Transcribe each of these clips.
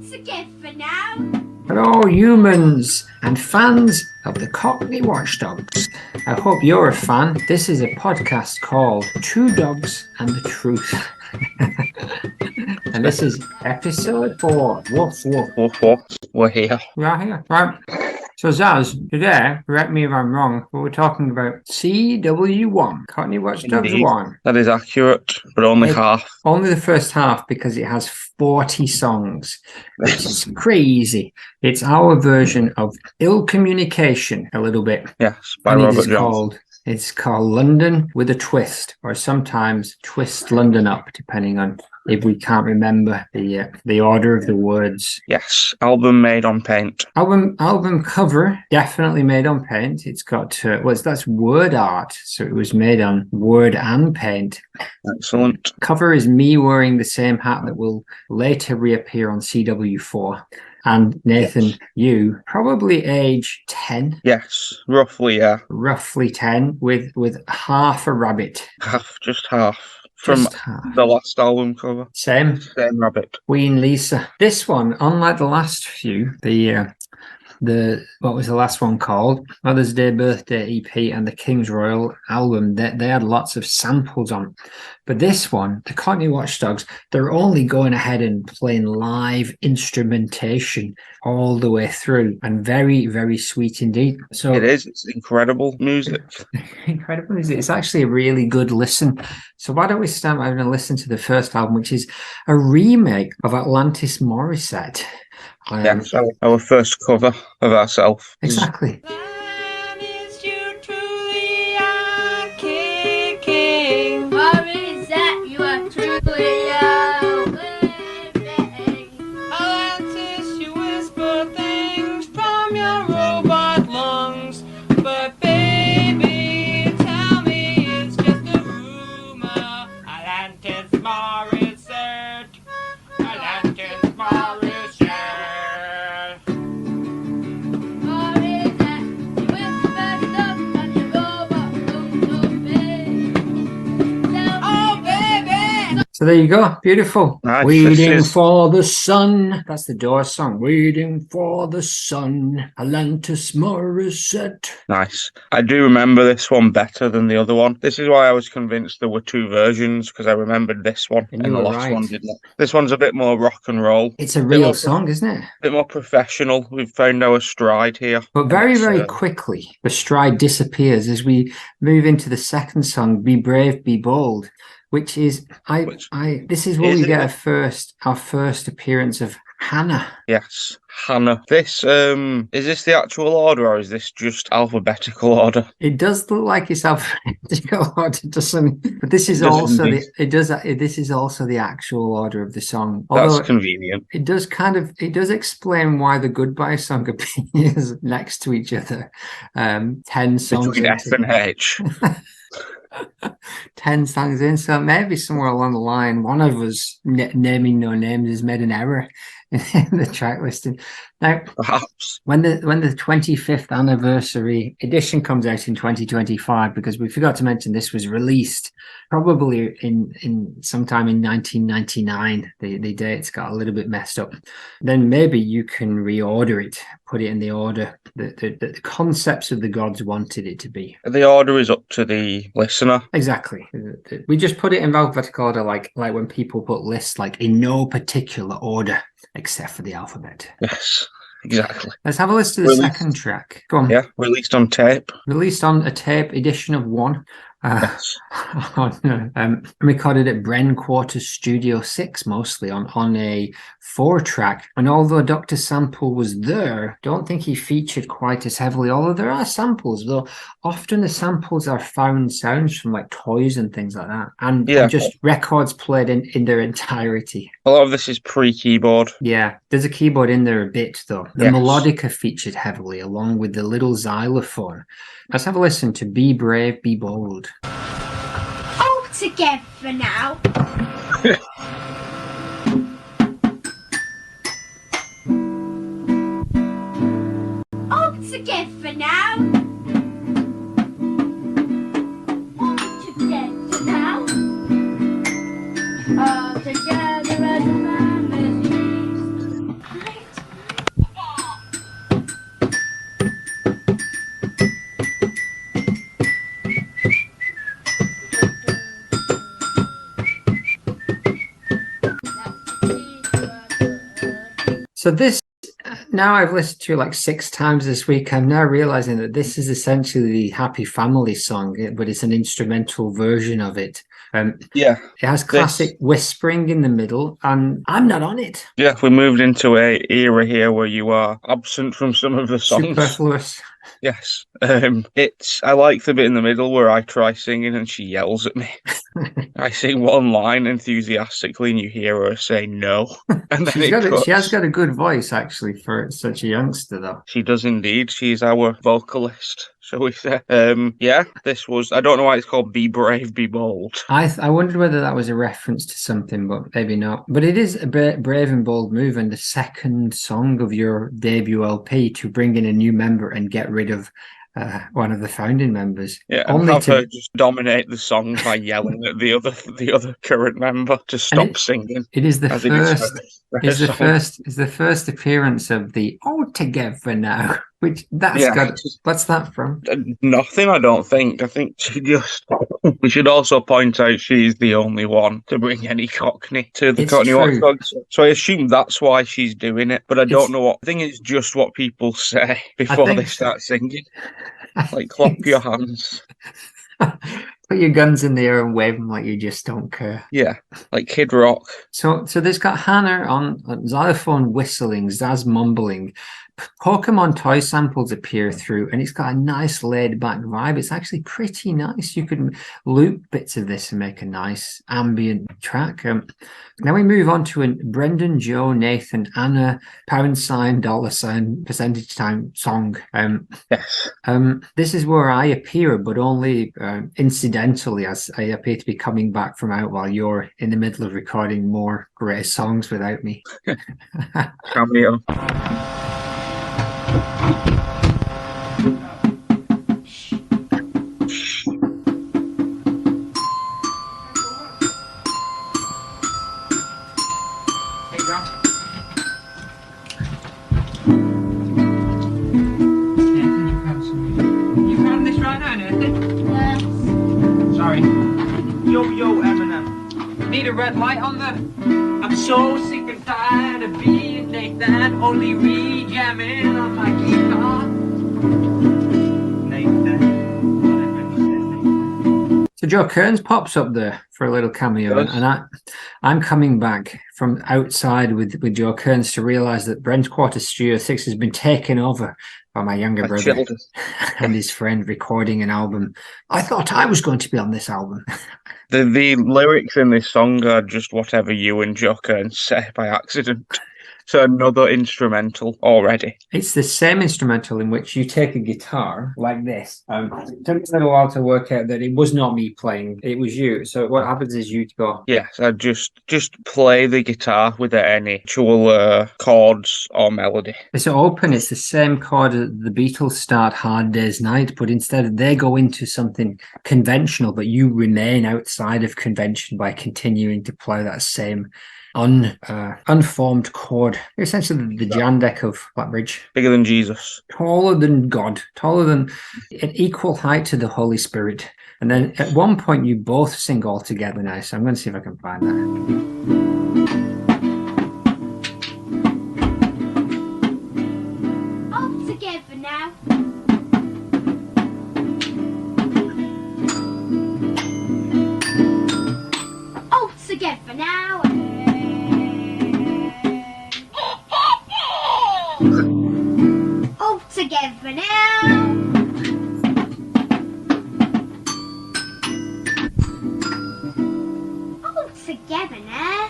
together now. Hello, humans and fans of the Cockney Watchdogs. I hope you're a fan. This is a podcast called Two Dogs and the Truth. And this is episode 4. Woof, woof. Woof, woof. We're here. We're here. Right. So, Zaz, today, correct me if I'm wrong, but we're talking about CW1, Cockney Watchdogs Indeed. 1. That is accurate, but only half. Only the first half because it has 40 songs, which is crazy. It's our version of Ill Communication, a little bit. Yes, by And Robert Johnson. It's called London with a Twist, or sometimes Twist London Up, depending on if we can't remember the order of the words. Yes, album made on paint. Album cover definitely made on paint. It's got that's word art, so it was made on word and paint. Excellent. Cover is me wearing the same hat that will later reappear on CW4. And Nathan, Yes. You probably age 10. Yes, roughly, yeah. Roughly 10 with half a rabbit. Just half. From Just half. the last album cover. Same rabbit. Queen Lisa. This one, unlike the last few, the what was the last one called? Mother's Day Birthday EP and the King's Royal album, they had lots of samples on. But this one, the Cockney Watchdogs, they're only going ahead and playing live instrumentation all the way through, and very, very sweet indeed. So It is. It's incredible music. incredible. It's actually a really good listen. So why don't we start having a listen to the first album, which is a remake of Atlantis Morissette. Yeah, so our first cover of ourselves. Exactly. So there you go. Beautiful. Nice. Waiting for the sun. That's the Doors song. Waiting for the sun. Atlantis Morissette. Nice. I do remember this one better than the other one. This is why I was convinced there were two versions, because I remembered this one And and you the were last right. one didn't. This one's a bit more rock and roll. It's a Bit real more song, isn't it? A bit more professional. We've found our stride here. But very, And very quickly, the stride disappears as we move into the second song, Be Brave, Be Bold, which is this is where we get our first appearance of Hannah. Yes, Hannah. This is this the actual order, or is this just alphabetical order? It does look like it's alphabetical order, doesn't it? But this is It does also indeed. this is also the actual order of the song. Although That's convenient. it does explain why the Goodbye song appears next to each other. 10 songs Between F and H. 10 songs in, so maybe somewhere along the line one of us naming no names has made an error in the track listing. Now, Perhaps. when the 25th anniversary edition comes out in 2025, because we forgot to mention this was released probably in sometime in 1999, the dates got a little bit messed up, then maybe you can reorder it, put it in the order that the concepts of the gods wanted it to be. The order is up to the listener. Exactly. We just put it in alphabetical order, like when people put lists, like in no particular order except for the alphabet. Yes, exactly. Let's have a listen to the second track. Go on. Yeah, released on tape. Released on a tape edition of 1. Yes. Recorded at Bren Quarters Studio 6, mostly on a 4-track. And although Dr. Sample was there, don't think he featured quite as heavily, although there are samples, though often the samples are found sounds from like toys and things like that, and just records played in their entirety. A lot of this is pre-keyboard. Yeah, there's a keyboard in there a bit, though. The melodica featured heavily, along with the little xylophone. Let's have a listen to Be Brave, Be Bold. All together now. All together now. All together now. All together as a family. So this, now I've listened to it like 6 times this week. I'm now realizing that this is essentially the Happy Family song, but it's an instrumental version of it. Yeah. It has classic whispering in the middle, and I'm not on it. Yeah, we moved into a era here where you are absent from some of the songs. Superfluous. Yes. I like the bit in the middle where I try singing and she yells at me. I sing one line enthusiastically and you hear her say no. And then she has got a good voice, actually, for such a youngster, though. She does indeed. She's our vocalist, shall we say. Yeah, this was, I don't know why it's called Be Brave, Be Bold. I wondered whether that was a reference to something, but maybe not. But it is a brave and bold move, and the second song of your debut LP to bring in a new member and get rid of one of the founding members. Yeah, and have her just dominate the song by yelling at the other current member to stop singing. It is the first appearance of the All Together Now, which what's that from? Nothing, I don't think. I think we should also point out she's the only one to bring any Cockney to the Cockney Watchdogs. So I assume that's why she's doing it, but I don't know what. I think it's just what people say before they start singing. Like, clap your hands. Put your guns in the air and wave them like you just don't care. Yeah, like Kid Rock. So there's got Hannah on xylophone whistling, Zaz mumbling. Pokemon toy samples appear through, and it's got a nice laid-back vibe. It's actually pretty nice. You could loop bits of this and make a nice ambient track. Now we move on to a Brendan, Joe, Nathan, Anna, $, percentage time song. Yes. This is where I appear, but only incidentally, as I appear to be coming back from out while you're in the middle of recording more great songs without me. Cameo. Yo, Eminem. Need a red light on there? I'm so sick and tired of being Nathan, only re-jamming on my guitar. Nathan. So Joe Kearns pops up there for a little cameo, and I'm coming back from outside with Joe Kearns to realise that Brent's Quarter Studio 6 has been taken over by my younger brother and his friend recording an album. I thought I was going to be on this album. The lyrics in this song are just whatever you and Joe Kearns say by accident. So another instrumental already. It's the same instrumental in which you take a guitar like this. It took me a little while to work out that it was not me playing, it was you. So what happens is you go... Yes, I just play the guitar without any actual chords or melody. It's open, it's the same chord that the Beatles start Hard Day's Night, but instead they go into something conventional, but you remain outside of convention by continuing to play that same unformed chord. Essentially the jam deck of Blackbridge. Bigger than Jesus. Taller than God. Taller than an equal height to the Holy Spirit. And then at one point you both sing all together now. So I'm going to see if I can find that. All together now. All together now. All together now. All together now.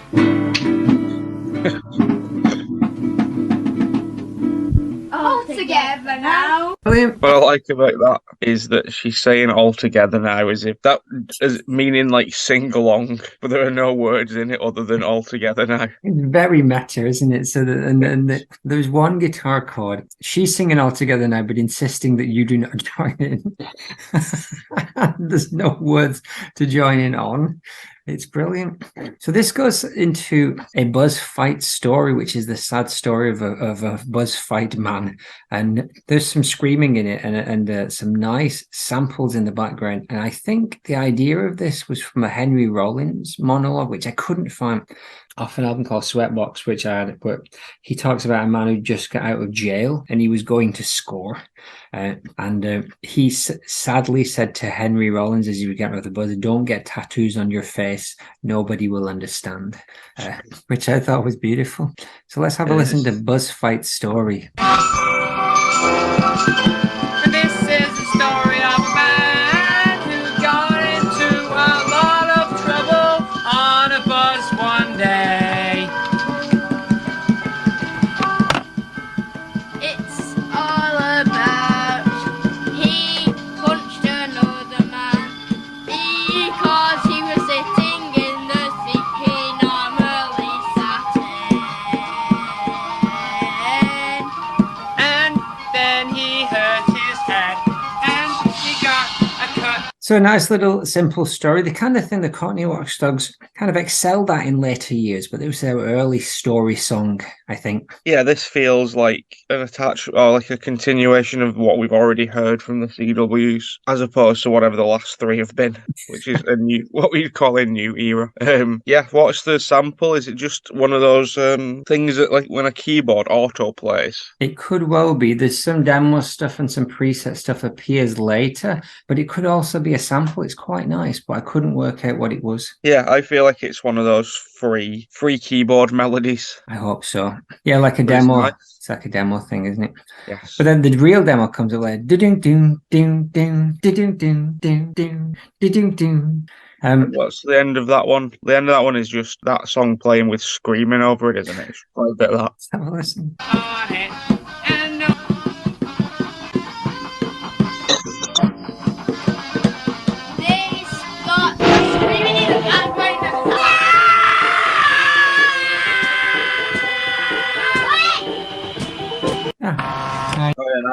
All together now. Brilliant. What I like about that is that she's saying all together now as if that is meaning like sing along, but there are no words in it other than all together now. It's very meta, isn't it? So there's one guitar chord. She's singing all together now, but insisting that you do not join in. There's no words to join in on. It's brilliant. So this goes into a buzz fight story, which is the sad story of a buzz fight man. And there's some screaming in it and some nice samples in the background. And I think the idea of this was from a Henry Rollins monologue, which I couldn't find. off an album called Sweatbox, which I had, but he talks about a man who just got out of jail and he was going to score. And he sadly said to Henry Rollins as he was getting out of the buzzer, "Don't get tattoos on your face. Nobody will understand," which I thought was beautiful. So let's have a listen to Buzz Fight's story. This is the story of a man who got into a lot of trouble on a bus one day. It's all about he punched another man because he was sitting in the seat he normally sat in. And then he hurt his head and he got a cut. So a nice little simple story, the kind of thing the Cockney Watchdogs kind of excelled at in later years, but it was their early story song, I think. Yeah, this feels like an or like a continuation of what we've already heard from the CWs, as opposed to whatever the last three have been, which is what we'd call a new era. Yeah, what's the sample? Is it just one of those things that, like, when a keyboard auto plays? It could well be. There's some demo stuff and some preset stuff appears later, but it could also be a sample. It's quite nice, but I couldn't work out what it was. Yeah, I feel like it's one of those free keyboard melodies. I hope so. Yeah, like a demo. Nice. It's like a demo thing, isn't it? Yes. But then the real demo comes up like ding ding ding ding ding ding ding ding ding ding. What's the end of that one? The end of that one is just that song playing with screaming over it, isn't it? It's quite a bit of that. Let's have a listen.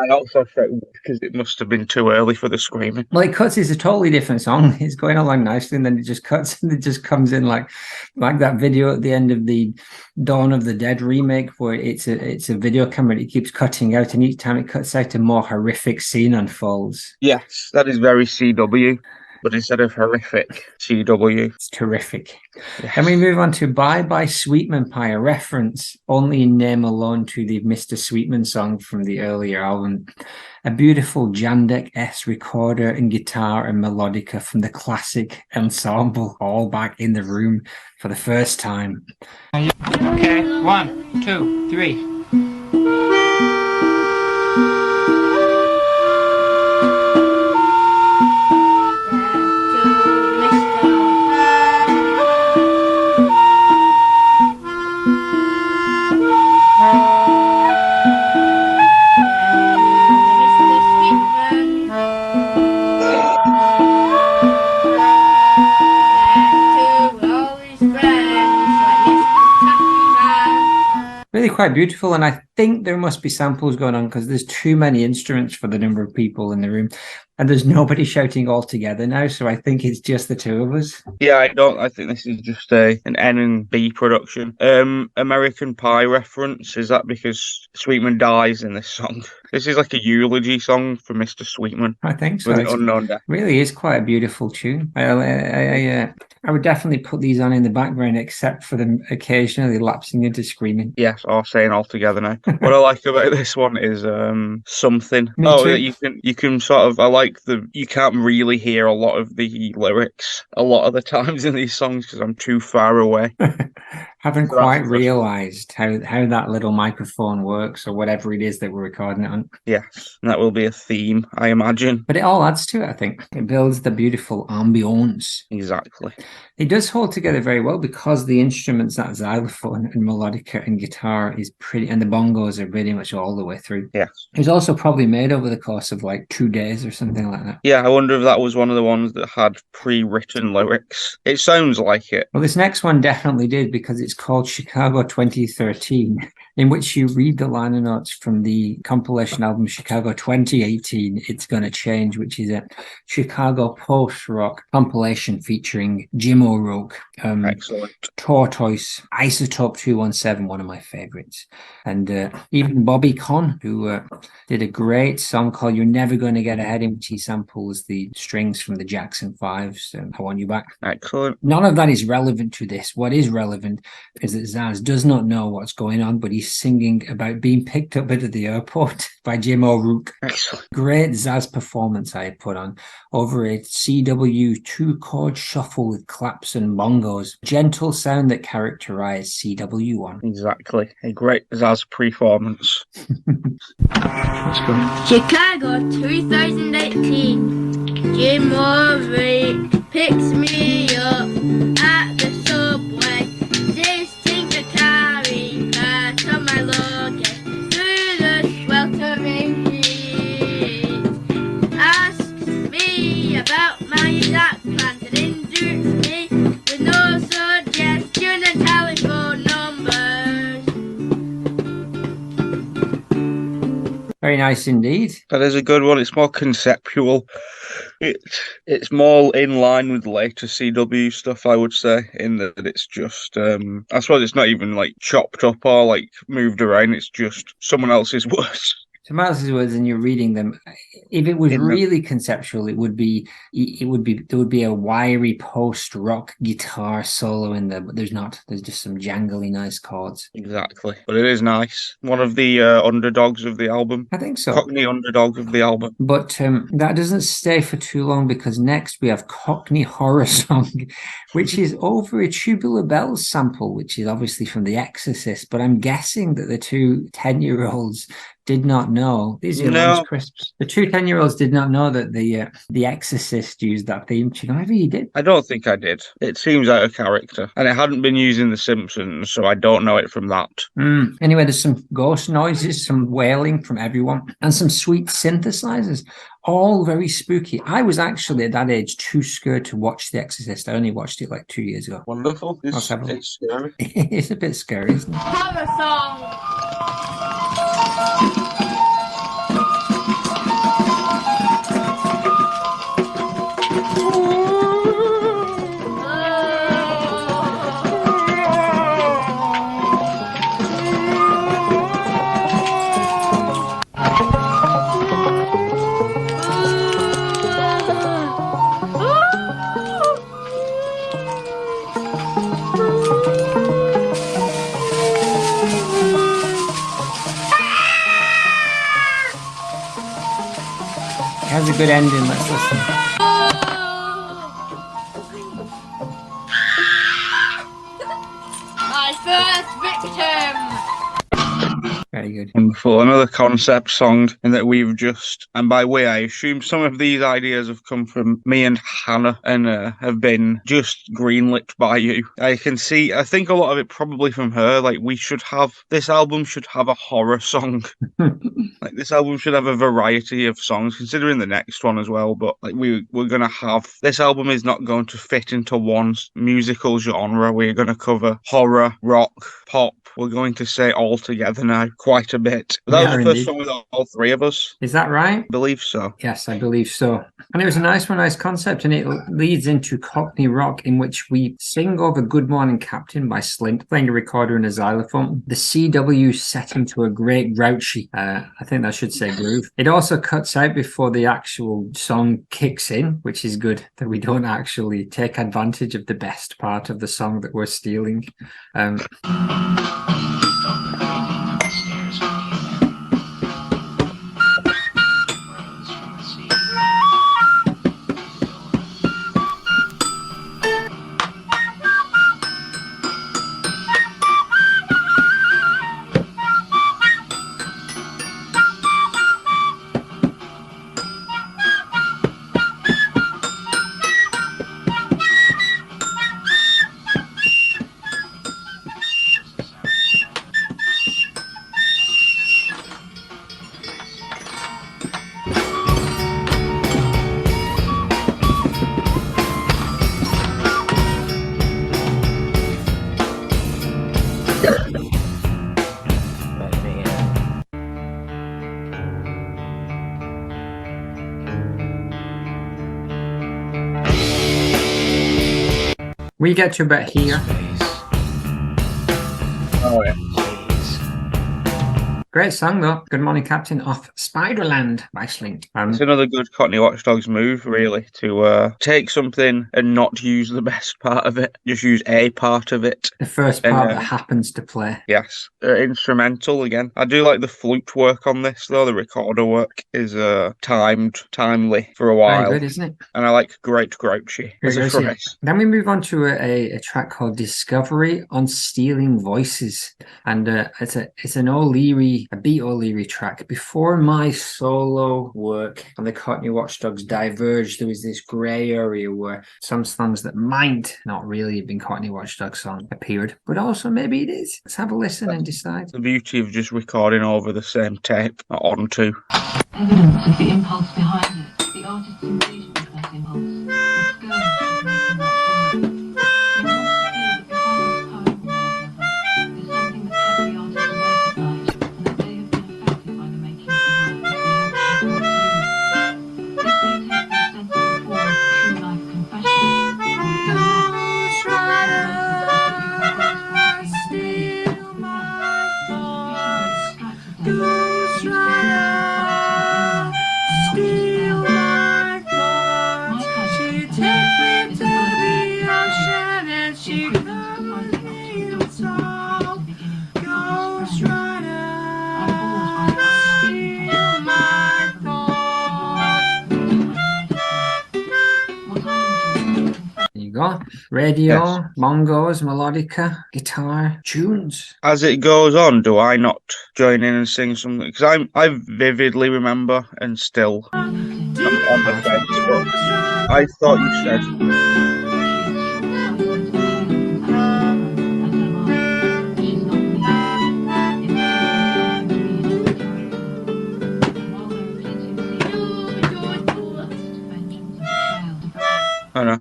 I also think because it must have been too early for the screaming. Well, it cuts. It's a totally different song. It's going along nicely, and then it just cuts, and it just comes in like that video at the end of the Dawn of the Dead remake, where it's a video camera. And it keeps cutting out, and each time it cuts out, a more horrific scene unfolds. Yes, that is very CW. But instead of horrific, CW. It's terrific. Yes. And we move on to Bye Bye Sweetman Pie, a reference only in name alone to the Mr. Sweetman song from the earlier album. A beautiful Jandek-esque recorder and guitar and melodica from the classic ensemble, all back in the room for the first time. Okay, 1, 2, 3. Really quite beautiful, and I think there must be samples going on because there's too many instruments for the number of people in the room, and there's nobody shouting all together now, so I think it's just the two of us. Yeah, I think this is just an N and B production. American Pie reference, is that because Sweetman dies in this song? This is like a eulogy song for Mr. Sweetman. I think so. With an unknown death. Really is quite a beautiful tune. I would definitely put these on in the background, except for them occasionally lapsing into screaming. Yes, or saying all together now. What I like about this one is something. Me too. You can sort of, I like you can't really hear a lot of the lyrics a lot of the times in these songs because I'm too far away. Haven't quite realised how that little microphone works or whatever it is that we're recording it on. Yes, and that will be a theme, I imagine. But it all adds to it, I think. It builds the beautiful ambience. Exactly. It does hold together very well because the instruments, that xylophone and melodica and guitar is pretty, and the bongos are pretty much all the way through. Yes. It was also probably made over the course of like 2 days or something like that. Yeah, I wonder if that was one of the ones that had pre-written lyrics. It sounds like it. Well, this next one definitely did because it's called Chicago 2013. in which you read the liner notes from the compilation album Chicago 2018, It's Gonna Change, which is a Chicago post-rock compilation featuring Jim O'Rourke, Excellent. Tortoise, Isotope 217, one of my favorites, and even Bobby Conn, who did a great song called You're Never Gonna Get Ahead, in which he samples the strings from the Jackson 5's I Want You Back. Excellent. None of that is relevant to this. What is relevant is that Zaz does not know what's going on, but he's singing about being picked up at the airport by Jim O'Rourke. Excellent. Great Zaz performance I put on over a CW 2-chord shuffle with claps and bongos. Gentle sound that characterized CW1. Exactly. A great Zaz performance. Let's go. Chicago 2018. Jim O'Rourke picks me up at the subway. Distinct Atari part of my luggage through the sweltering heat. Asks me about my exact plans and induces me with no suggestion and telephone numbers. Very nice indeed. That is a good one. It's more conceptual. It's more in line with later CW stuff, I would say, in that it's just I suppose it's not even like chopped up or like moved around, it's just someone else's words. Someone else's words, and you're reading them. If it was really conceptual, it would be there would be a wiry post-rock guitar solo in there, but there's not. There's just some jangly nice chords. Exactly. But it is nice. One of the underdogs of the album. I think so. Cockney underdog of the album. But that doesn't stay for too long, because next we have Cockney Horror Song, which is over a Tubular Bells sample, which is obviously from The Exorcist, but I'm guessing that the two 10-year-olds did not know. These are Lunch Crisps. The two 10-year-olds did not know that the Exorcist used that theme tune. Either you did. I don't think I did. It seems out of character. And it hadn't been used in The Simpsons, so I don't know it from that. Anyway, there's some ghost noises, some wailing from everyone, and some sweet synthesizers. All very spooky. I was actually at that age too scared to watch The Exorcist. I only watched it like 2 years ago. Wonderful. It's scary. It's a bit scary, isn't it? Horror song. It has a good ending. Let's listen. My first victim. Very good. Wonderful. Another concept song in that we've just, and by we, I assume some of these ideas have come from me and Hannah and have been just greenlit by you. I think a lot of it probably from her. Like, this album should have a horror song. Like, this album should have a variety of songs, considering the next one as well. But like, we're going to have, this album is not going to fit into one musical genre. We're going to cover horror, rock, pop. We're going to say all together now quite a bit. But that was the first song with all three of us. Is that right? I believe so. Yes, I believe so. And it was a nice concept, and it leads into Cockney rock, in which we sing over Good Morning Captain by Slint, playing a recorder and a xylophone. The CW set into a great grouchy, I think that should say groove. It also cuts out before the actual song kicks in, which is good, that we don't actually take advantage of the best part of the song that we're stealing. We get to about here. Oh, yeah. Great song, though. Good Morning Captain off Spiderland by Slink. It's another good Cockney Watchdogs move, really, to take something and not use the best part of it. Just use a part of it. The first part that happens to play. Yes. Instrumental again. I do like the flute work on this, though. The recorder work is timely for a while. Very good, isn't it? And I like Great Grouchy as a phrase. Then we move on to a track called Discovery on Stealing Voices. And it's an O'Leary, a Beat O'Leary track. Before my solo work on the Cockney Watchdogs diverged, there was this grey area where some songs that might not really have been Cockney Watchdogs song appeared, but also maybe it is. Let's have a listen and decide. The beauty of just recording over the same tape, not on two. Evidence of the impulse behind it, the artist's invasion of that impulse, the scourge of making that story. We want to feel that behind this poem, however, is something that kept the artist awake at night, and that they have been affected by the making of the work that they have brought to. This may take the ostensible form of true life confession, or it may not. Radio, yes. Bongos, melodica, guitar, tunes. As it goes on, do I not join in and sing something? Because I vividly remember, and still I'm on the fence, but I thought you said...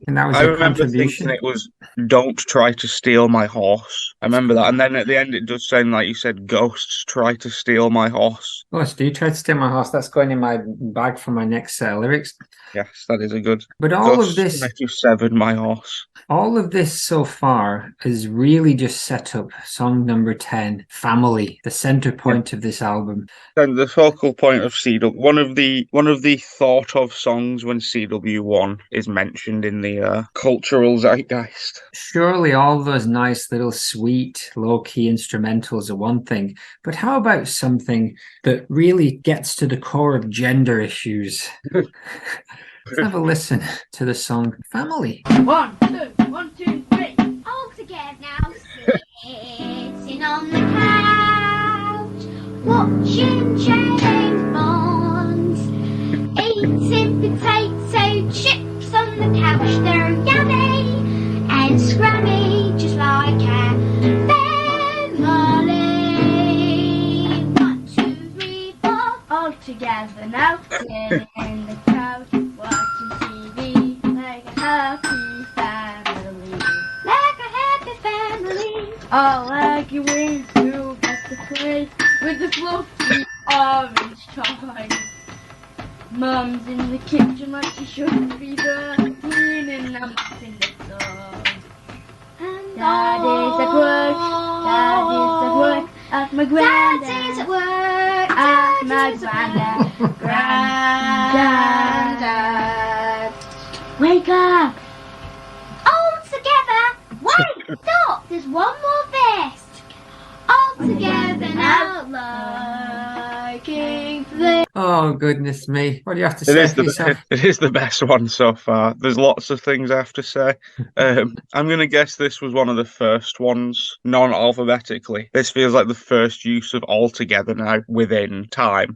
And that was I remember thinking it was "Don't try to steal my horse." I remember that, and then at the end it does sound like you said "Ghosts try to steal my horse." Ghosts, do you try to steal my horse? That's going in my bag for my next lyrics. Yes, that is a good. But all Ghosts of this, you severed my horse. All of this so far is really just set up song number 10, "Family," the center point of this album. And the focal point of CW, one of the thought of songs when CW1 is mentioned in the cultural zeitgeist. Surely all those nice little sweet low-key instrumentals are one thing, but how about something that really gets to the core of gender issues? Let's have a listen to the song "Family." 1, 2, 3. All together now, sitting on the couch, watching James Bond, eating potato chips on the couch. They're yummy and scrummy, just like a family. 1, 2, 3, 4. All together now, sitting in the couch, watching TV like a happy family. Like a happy family. I like it when you get to play with the fluffy orange toys. Mum's in the kitchen like she should be there, cleaning them up in the floor. Daddy's at work, Daddy's at work, at my granddad. Daddy's at work, at my granddad. Granddad. Wake up! All together! Wait, stop! There's one more verse. All together now, liking this. Oh, goodness me. What do you have to say for yourself? It is the best one so far. There's lots of things I have to say. I'm going to guess this was one of the first ones, non-alphabetically. This feels like the first use of "all together" now within time.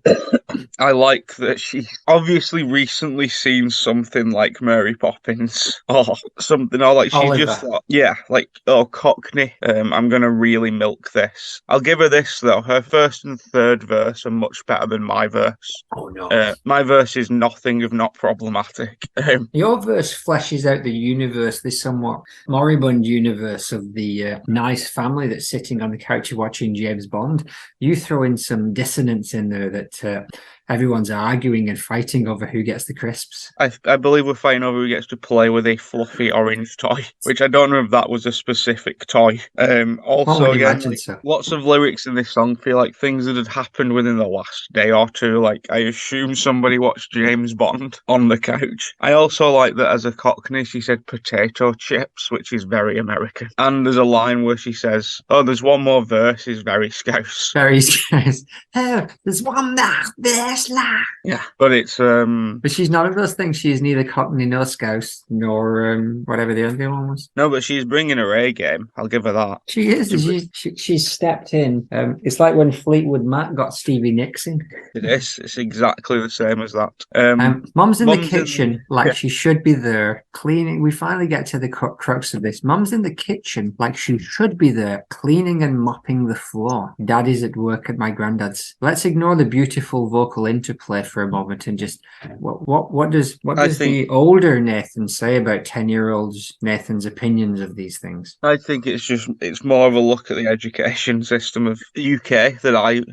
I like that she's obviously recently seen something like Mary Poppins or something, or like she Oliver. Just thought, yeah, like, oh, Cockney, I'm going to really milk this. I'll give her this, though. Her first and third verse are much better than my verse. Oh, no. My verse is nothing if not problematic. Your verse fleshes out the universe, this somewhat moribund universe of the nice family that's sitting on the couch watching James Bond. You throw in some dissonance in there that everyone's arguing and fighting over who gets the crisps. I believe we're fighting over who gets to play with a fluffy orange toy, which I don't know if that was a specific toy. Also, would again, imagine so. lots of lyrics in this song feel like things that had happened within the last day or two. Like, I assume somebody watched James Bond on the couch. I also like that as a Cockney, she said potato chips, which is very American. And there's a line where she says, "Oh, there's one more verse, is very Scouse." Very scarce. Oh, there's one there's la. Yeah, but it's But she's none of those things. She's neither Cockney nor Scouse nor whatever the other one was. no, but she's bringing her A game. I'll give her that. She is. She's stepped in. It's like when Fleetwood Mac got Stevie Nicks in. It is. It's exactly the same as that. Mum's in the Mum's kitchen like she should be there cleaning. We finally get to the crux of this. Mum's in the kitchen like she should be there cleaning and mopping the floor. Daddy's at work at my granddad's. Let's ignore the beautiful vocal interplay for a moment and just what does the older Nathan say about 10-year-old Nathan's opinions of these things? I think it's more of a look at the education system of the UK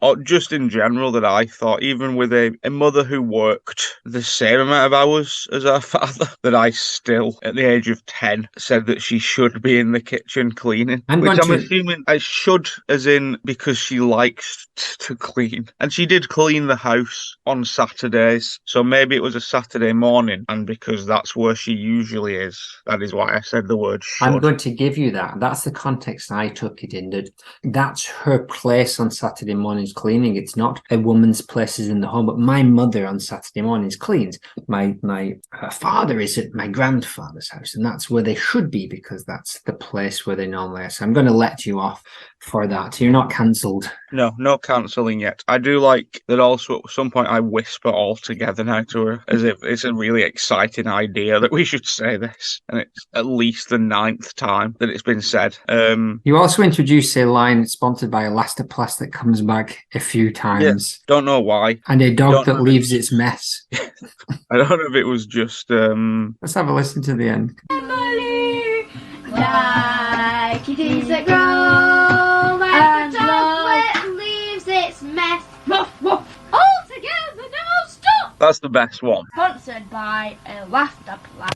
or just in general, that I thought, even with a mother who worked the same amount of hours as her father, that I still, at the age of 10, said that she should be in the kitchen cleaning. I'm assuming I should, as in because she likes to clean. And she did clean the house on Saturdays, so maybe it was a Saturday morning, and because that's where she usually is, that is why I said the word should. I'm going to give you that. That's the context I took it in. That's her place on Saturday mornings cleaning. It's not a woman's places in the home, but my mother on Saturday mornings cleans. Her father is at my grandfather's house, and that's where they should be because that's the place where they normally are. So I'm going to let you off for that. You're not cancelled. No cancelling yet. I do like that also at some point I whisper all together now to her as if it's a really exciting idea that we should say this. And it's at least the 9th time that it's been said. You also introduce a line sponsored by Elastoplast that comes back a few times. Yeah, don't know why. And a dog that leaves its mess. I don't know if it was just... Let's have a listen to the end. Emily, like it is a grow, like a dog that leaves its mess. Woof, woof. All together, now stop. That's the best one. Sponsored by Elastoplast.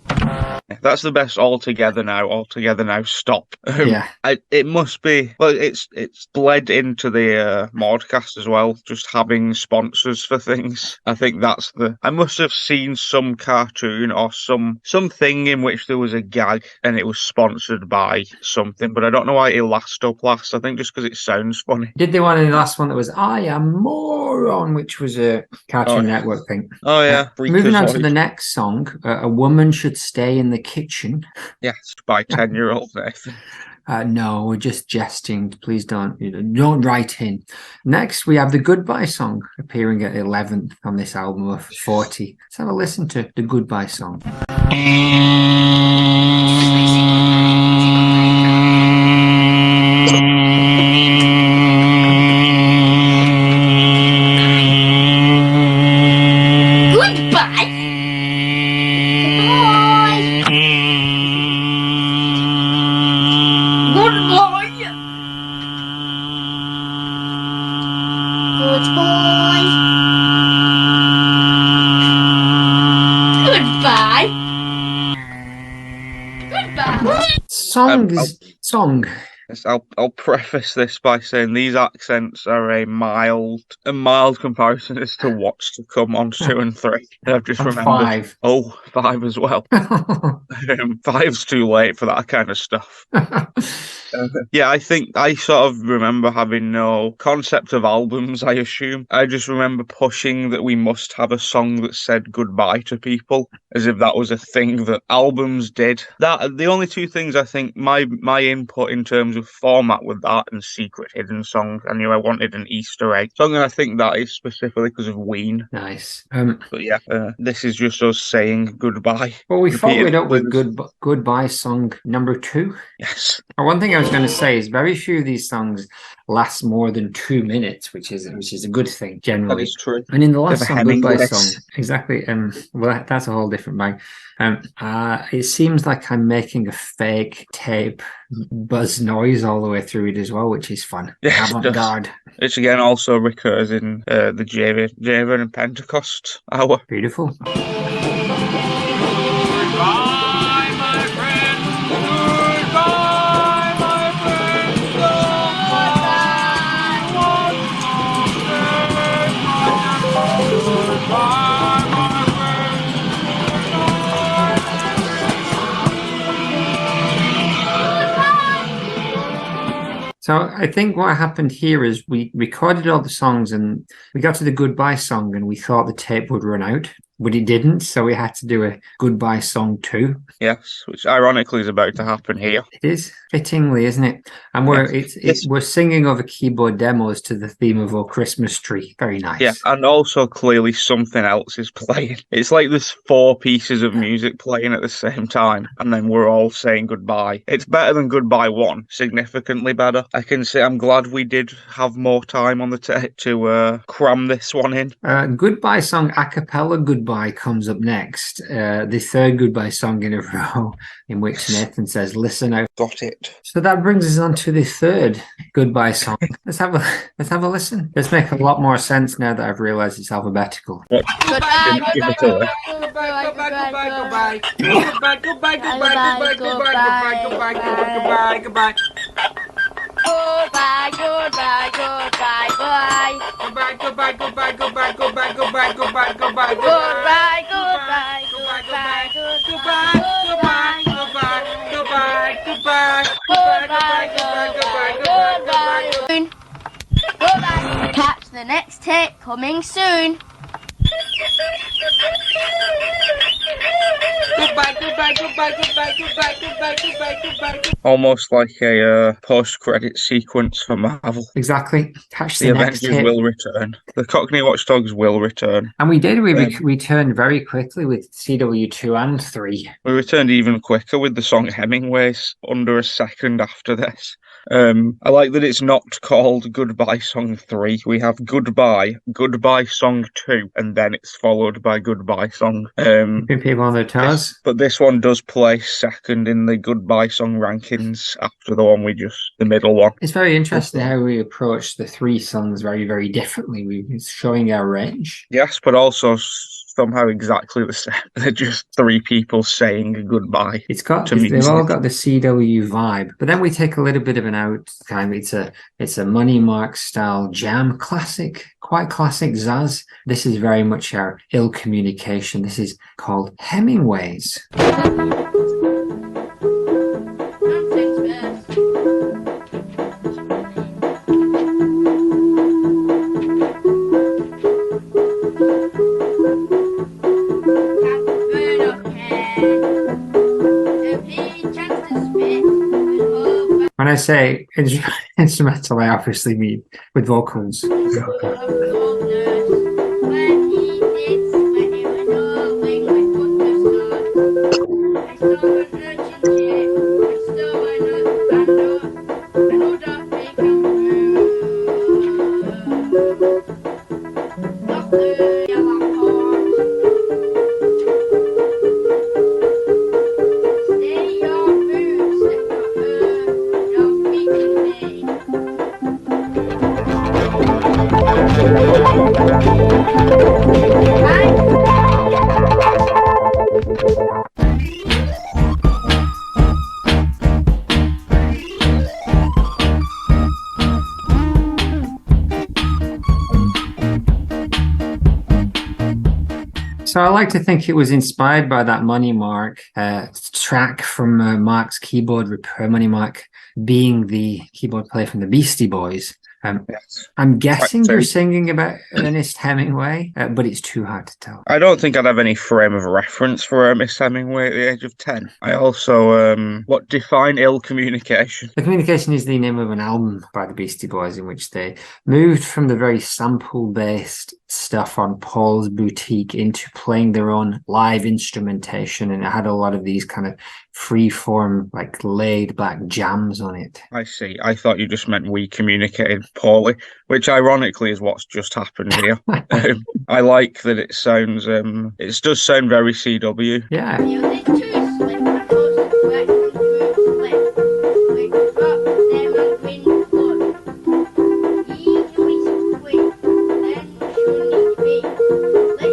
That's the best altogether now, stop. Yeah. It must be, well, it's bled into the modcast as well, just having sponsors for things. I think I must have seen some cartoon or something in which there was a gag and it was sponsored by something, but I don't know why Elastoplast. I think just because it sounds funny. Did they want the last one that was I Am Moron, which was a Cartoon Network thing? Oh, yeah. Moving on to the next song, A Woman Should Stay in the Kitchen. Yes, by 10-year-old Nathan. No, we're just jesting. Please don't write in. Next, we have the Goodbye song appearing at 11th on this album of 40. Let's have a listen to the Goodbye song. Song. Yes, I'll preface this by saying these accents are a mild comparison as to what's to come on 2 and 3. I've just remembered 5. Oh, 5 as well. 5's too late for that kind of stuff. Yeah, I think I sort of remember having no concept of albums, I assume. I just remember pushing that we must have a song that said goodbye to people, as if that was a thing that albums did. The only two things I think my input in terms of format with that and secret hidden songs, I knew I wanted an Easter egg song, and I think that is specifically because of Ween. Nice. But yeah, this is just us saying goodbye. Well, we followed up with Goodbye song number 2. Yes. One thing I was going to say is very few of these songs lasts more than 2 minutes, which is a good thing generally. That is true. And in the last Bit of a song, Goodbye Hemingway. Song, exactly. Well, that's a whole different bag. It seems like I'm making a fake tape buzz noise all the way through it as well, which is fun. Yes, it does. Avant-garde. Which again also recurs in the Javan and Pentecost hour. Beautiful. Goodbye, my friend. Goodbye, my friend. Goodbye, my friend. So I think what happened here is we recorded all the songs and we got to the goodbye song and we thought the tape would run out, but it didn't. So we had to do a goodbye song too. Yes, which ironically is about to happen here. It is fittingly, isn't it? And we're singing over keyboard demos to the theme of our Christmas tree. Very nice. Yeah, and also clearly something else is playing. It's like there's 4 pieces of music playing at the same time, and then we're all saying goodbye. It's better than Goodbye 1, significantly better. I can say I'm glad we did have more time on the tape to cram this one in. Goodbye song a cappella goodbye comes up next. The third goodbye song in a row, in which Nathan says, "Listen out." Got it. So that brings us on to the third goodbye song. Let's have a listen. This makes a lot more sense now that I've realised it's alphabetical. Goodbye, Give it goodbye, to her. Goodbye, goodbye, goodbye, goodbye, goodbye, goodbye, goodbye, goodbye, goodbye, goodbye, goodbye. goodbye, goodbye, goodbye, goodbye. Goodbye, goodbye, goodbye, goodbye, goodbye, goodbye, goodbye, goodbye, Goodbye, goodbye, goodbye, goodbye, goodbye, goodbye, goodbye, goodbye. Goodbye. Catch the next tape coming soon. goodbye, goodbye, goodbye, goodbye, goodbye, goodbye, goodbye, goodbye. Almost like a post-credit sequence for Marvel. Exactly. Catch The the next Avengers tape. will return. The Cockney Watchdogs will return. And we did. We returned very quickly with CW2 and 3. We returned even quicker with the song Hemingways under a second after this. I like that it's not called Goodbye Song 3. We have Goodbye Song 2, and then it's followed by Goodbye Song. Keeping people on their toes. But this one does place second in the Goodbye Song rankings after the middle one. It's very interesting how we approach the 3 songs very, very differently. We're showing our range. Yes, but also somehow exactly the same. They're just 3 people saying goodbye. They've all got the CW vibe, but then we take a little bit of an out kind of it's a Money Mark style jam classic, quite classic Zaz. This is very much our Ill Communication. This is called Hemingways. When I say instrumental, I obviously mean with vocals. So I like to think it was inspired by that Money Mark track from Mark's keyboard repair. Money Mark being the keyboard player from the Beastie Boys. Yes. I'm guessing you're singing about Ernest Hemingway, but it's too hard to tell. I don't think I'd have any frame of reference for Ernest Hemingway at the age of 10. I also, define Ill Communication? The Communication is the name of an album by the Beastie Boys in which they moved from the very sample-based stuff on Paul's Boutique into playing their own live instrumentation, and it had a lot of these kind of free-form, like laid-back jams on it. I see. I thought you just meant we communicated poorly, which ironically is what's just happened here. I like that it sounds, it does sound very CW. Yeah. Music to slip and close to sweat and through slip. We drop them and win blood. Ye do it quick, then shouldn't be.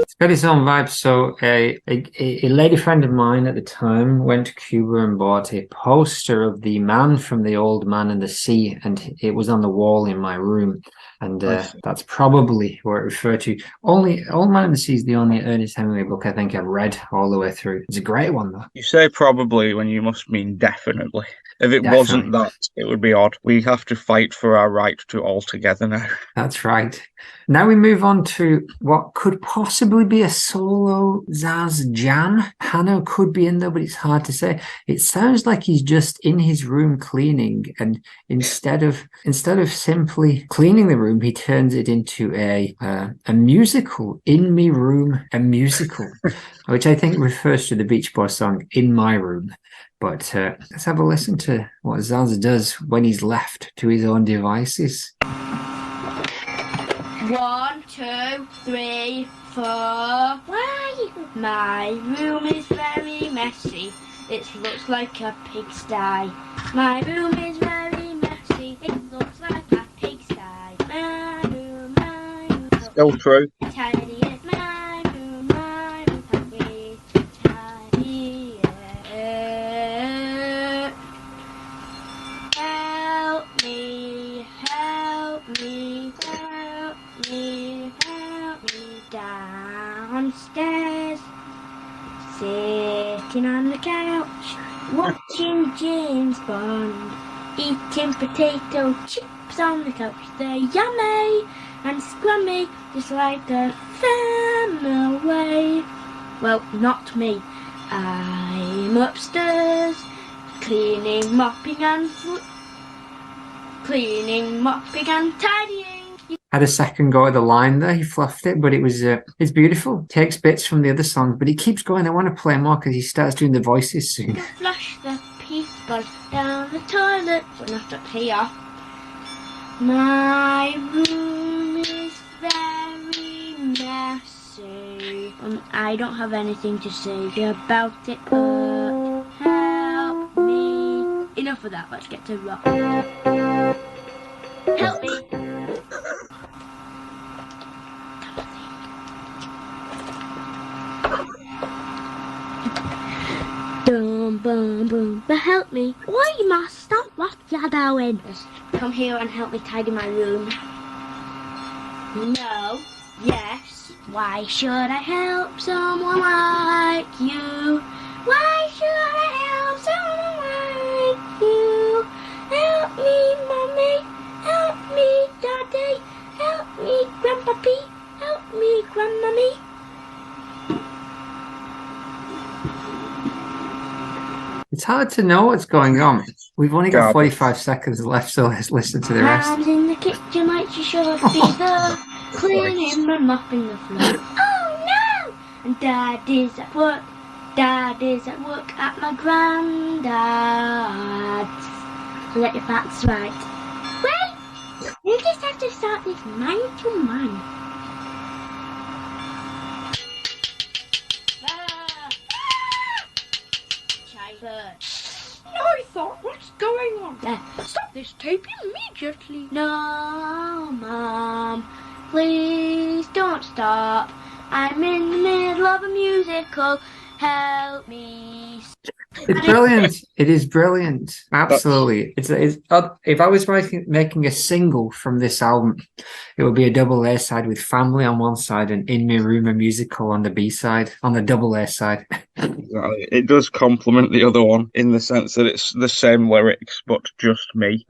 It's got its own vibe. So a lady friend of mine at the time went to Cuba and bought a poster of the man from The Old Man and the Sea, and it was on the wall in my room. And that's probably what it referred to. Only Old Man and the Sea is the only Ernest Hemingway book I think I've read all the way through. It's a great one, though. You say probably when you must mean definitely. If it Definitely. wasn't that, it would be odd. We have to fight for our right to all together now. That's right. Now we move on to what could possibly be a solo Zaz jam. Hanno could be in there, but it's hard to say. It sounds like he's just in his room cleaning, and instead of simply cleaning the room, he turns it into a musical. In me room, a musical, which I think refers to the Beach Boys song "In My Room." But let's have a listen to what Zaz does when he's left to his own devices. 1, 2, 3, 4. Why? My room is very messy. It looks like a pigsty. My room is very messy. It looks like a pigsty. My room. Still true. Tidy is my room. My room can be tidy. Help me, help me, help me, help me downstairs. Sitting on the couch, watching James Bond, eating potato chips on the couch. They're yummy and scrummy, just like a family. Well, not me. I'm upstairs, cleaning, mopping and tidying. Had a second go at the line there. He fluffed it, but it's beautiful. Takes bits from the other songs, but he keeps going. I want to play more because he starts doing the voices soon. Flush the people down the toilet, but not up here. My room is very messy. I don't have anything to say about it, but help me. Enough of that, let's get to rock. Help me. Boom, boom, boom. But help me. Why you must stop what you're doing. Just come here and help me tidy my room. No. Yes. Why should I help someone like you? Why should I help someone like you? Help me, Mommy. Help me, Daddy. Help me, Grandpappy. Help me, Grandmummy. It's hard to know what's going on. We've only got 45 seconds left, so let's listen to the rest. Mom's in the kitchen like she should be there, cleaning and mopping the floor. Oh no! And Daddy's at work. Daddy's at work at my granddad's. So that if that's right. Wait! You just have to start this man to man. No, I thought, what's going on? Stop this tape immediately. No, Mom, please don't stop. I'm in the middle of a musical. Help me. It's brilliant. It is brilliant. Absolutely. It's if I was making a single from this album, it would be a double A side with Family on one side and In My Room, a musical on the B side, on the double A side. Exactly. It does complement the other one in the sense that it's the same lyrics, but just me.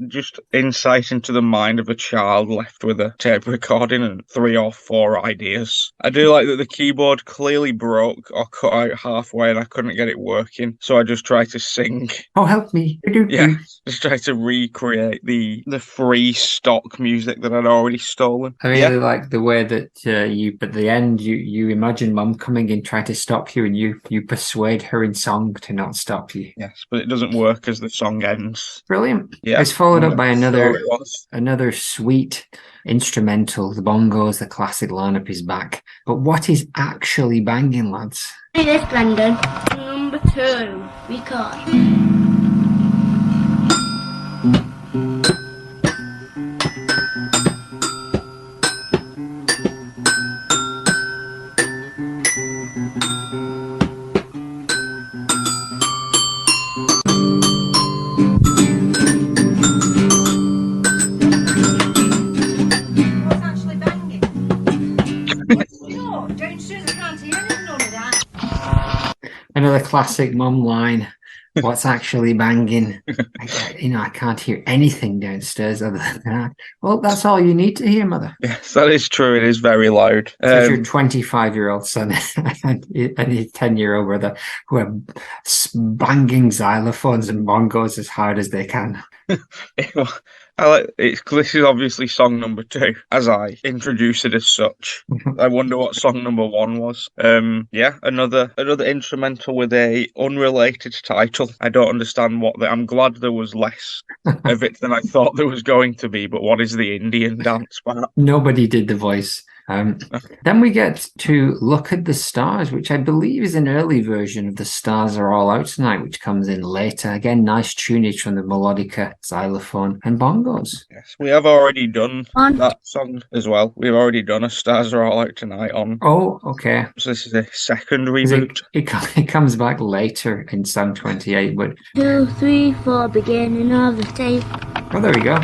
Just insight into the mind of a child left with a tape recording and 3 or 4 ideas. I do like that the keyboard clearly broke or cut out halfway and I couldn't get it working, so I just tried to sing. Oh, help me. Yeah, just try to recreate the free stock music that I'd already stolen. I really like the way that at the end, you imagine Mum coming in trying to stop you, and you persuade her in song to not stop you. Yes, but it doesn't work as the song ends. Brilliant. Yeah, It's followed up by another another sweet instrumental. The bongos, the classic lineup is back. But what is actually banging, lads? It is Brendan. Number 2. Record. Another classic mum line. What's actually banging? I can't hear anything downstairs other than that. Well, that's all you need to hear, Mother. Yes, that is true. It is very loud. Your 25-year-old son and your 10-year-old brother who are banging xylophones and bongos as hard as they can. This is obviously song number 2, as I introduce it as such. I wonder what song number 1 was. Another instrumental with a unrelated title. I don't understand I'm glad there was less of it than I thought there was going to be, but what is the Indian dance part? Nobody did the voice. Then we get to Look at the Stars, which I believe is an early version of The Stars Are All Out Tonight, which comes in later. Again, nice tunage from the melodica, xylophone, and bongos. Yes, we have already done that song as well. We've already done A Stars Are All Out Tonight on. Oh, okay. So this is a second reboot. It comes back later in song 28, but 2, 3, 4, beginning of the tape. Oh, there we go.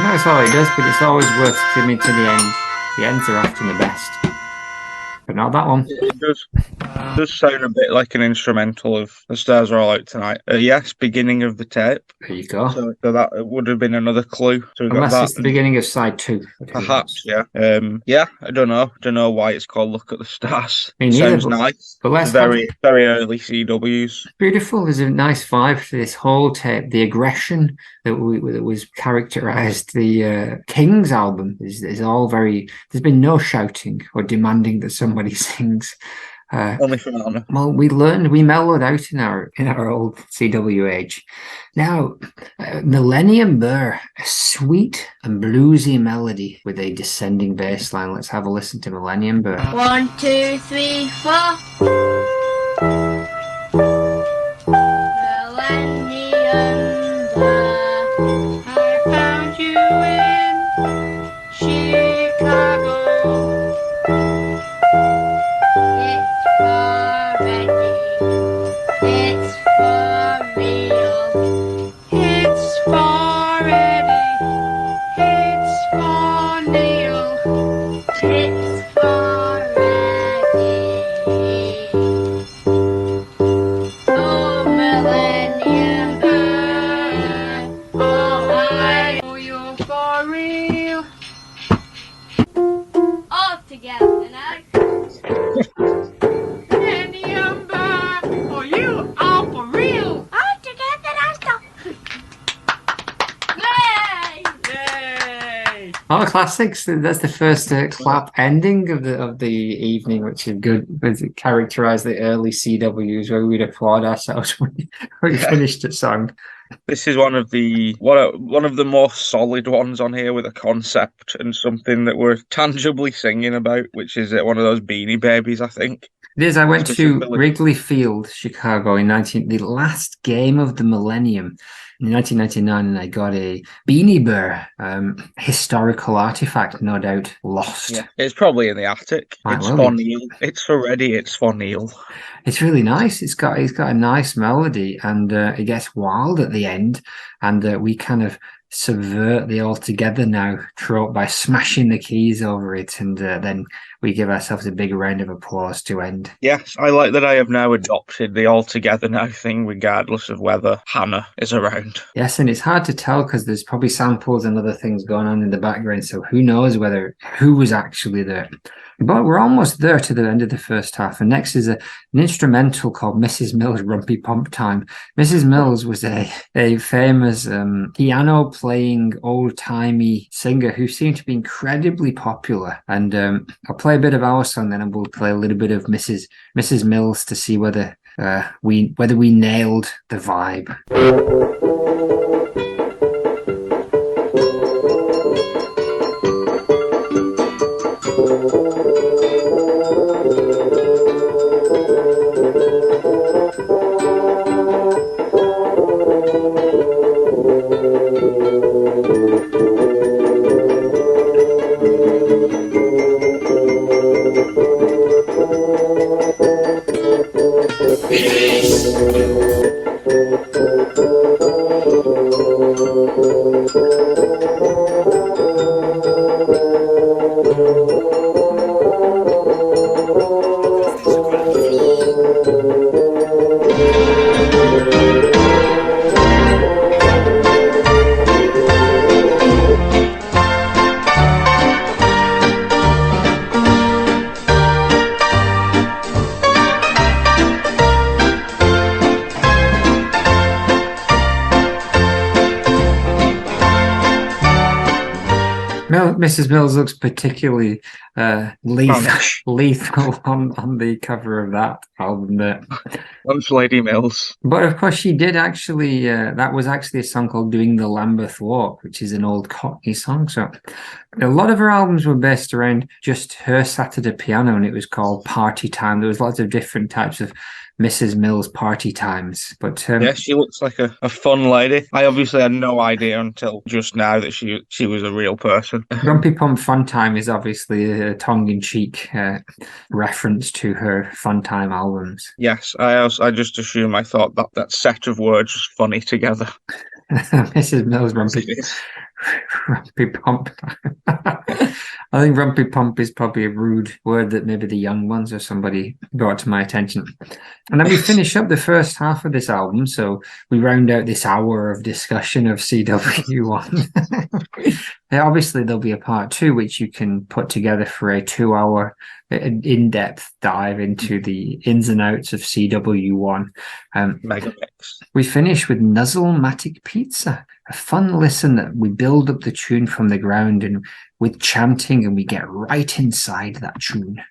That's all it does, but it's always worth coming to the end. The ends are often the best. But not that one. It does sound a bit like an instrumental of The Stars Are All Out Tonight. Yes, beginning of the tape. There you go. So that would have been another clue. So unless it's the beginning of side 2. Perhaps, yeah. I don't know. Don't know why it's called Look at the Stars. Me neither, sounds nice. But very early CWs. Beautiful. There's a nice vibe to this whole tape. The aggression that was characterized the Kings album is all very. There's been no shouting or demanding that somebody sings. Only from Anna. Well, we mellowed out in our old CW age. Now, Millennium Burr, a sweet and bluesy melody with a descending bass line. Let's have a listen to Millennium Burr. 1, 2, 3, 4. Millennium Burr, I found you in Chicago. It's for real. It's for Eddie. It's for Neil. It's for Eddie. Oh, Millennium Burr. Oh, I know you're for real. All together now. All the classics. That's the first clap ending of the evening, which is good. It characterised the early CWs where we'd applaud ourselves when we finished a song. This is one of the more solid ones on here with a concept and something that we're tangibly singing about, which is one of those Beanie Babies, I think. It is. I went to Specifically. Wrigley Field, Chicago, the last game of the millennium in 1999, and I got a Beanie Bear, historical artifact, no doubt lost. Yeah, it's probably in the attic. Might It's well for be. Neil. It's for Reddy. It's for Neil. It's really nice. It's got a nice melody, and it gets wild at the end, and we kind of subvert the all together now trope by smashing the keys over it, and then we give ourselves a big round of applause to end. Yes, I like that I have now adopted the all together now thing, regardless of whether Hannah is around. Yes, and it's hard to tell because there's probably samples and other things going on in the background, so who knows who was actually there. But we're almost there to the end of the first half, and next is an instrumental called Mrs. Mills' Rumpy Pump Time. Mrs. Mills was a famous piano-playing, old-timey singer who seemed to be incredibly popular. And I'll play a bit of our song, then we'll play a little bit of Mrs. Mills to see whether we nailed the vibe. Mrs. Mills looks particularly lethal on the cover of that album there. Those Lady Mills. But of course, she did actually, that was actually a song called Doing the Lambeth Walk, which is an old Cockney song. So a lot of her albums were based around just her sat at a piano, and it was called Party Time. There was lots of different types of Mrs. Mills party times. But yeah, she looks like a fun lady. I obviously had no idea until just now that she was a real person. Grumpy Pump Fun Time is obviously a tongue-in-cheek reference to her Fun Time albums. Yes, I just assumed, I thought that set of words was funny together. Mrs. Mills Rumpy Pump. I think Rumpy Pump is probably a rude word that maybe the young ones or somebody brought to my attention. And then we finish up the first half of this album, so we round out this hour of discussion of CW1. Obviously, there'll be a part 2, which you can put together for a 2-hour in-depth dive into the ins and outs of CW1. Megamix. We finish with Nuzzle-Matic Pizza, a fun listen that we build up the tune from the ground and with chanting, and we get right inside that tune.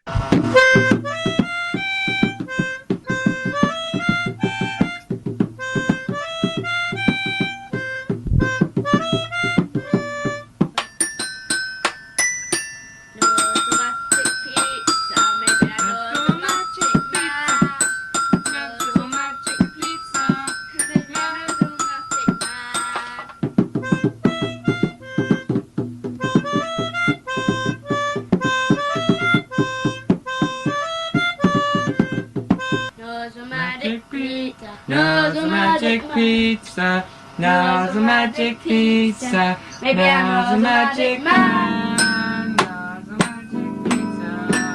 Pizza, now's a magic pizza, maybe I'm a magic man, now's a magic pizza,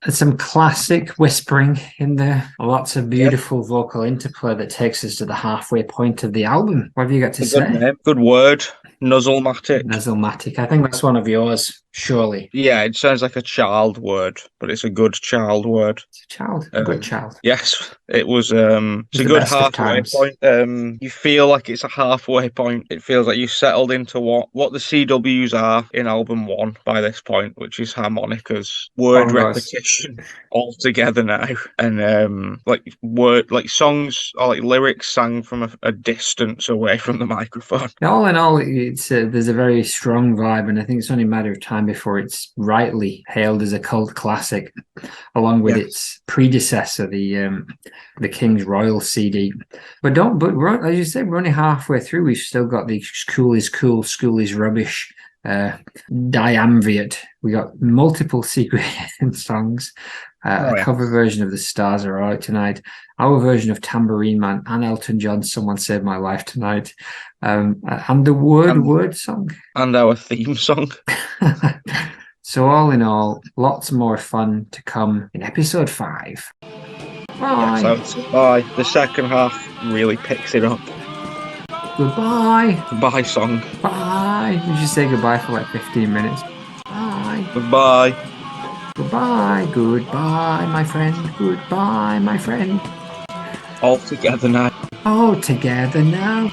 There's some classic whispering in there, lots of beautiful vocal interplay that takes us to the halfway point of the album. What have you got to say? Good name. Good word. Nuzzle-Matic. Nuzzle-Matic. I think that's one of yours, surely. Yeah, it sounds like a child word, but it's a good child word. It's a child, a good child. Yes, it was. It's a good halfway point. You feel like it's a halfway point. It feels like you settled into what the CWs are in album 1 by this point, which is harmonicas, word repetition all together now, and like songs or like lyrics sang from a distance away from the microphone. All in all, it's there's a very strong vibe, and I think it's only a matter of time time before it's rightly hailed as a cult classic, along with its predecessor, the King's Royal CD. But as you said, we're only halfway through. We've still got the School is Cool, School is Rubbish diamvirate. We got multiple secret songs, a cover version of The Stars Are Out Tonight, our version of Tambourine Man, and Elton John's Someone Saved My Life Tonight, and the word song, and our theme song. So all in all, lots more fun to come in episode 5. Bye. Bye. The second half really picks it up. Goodbye. Goodbye song. Bye. We should say goodbye for like 15 minutes. Bye. Goodbye. Goodbye. Goodbye, my friend. Goodbye, my friend. All together now. All together now.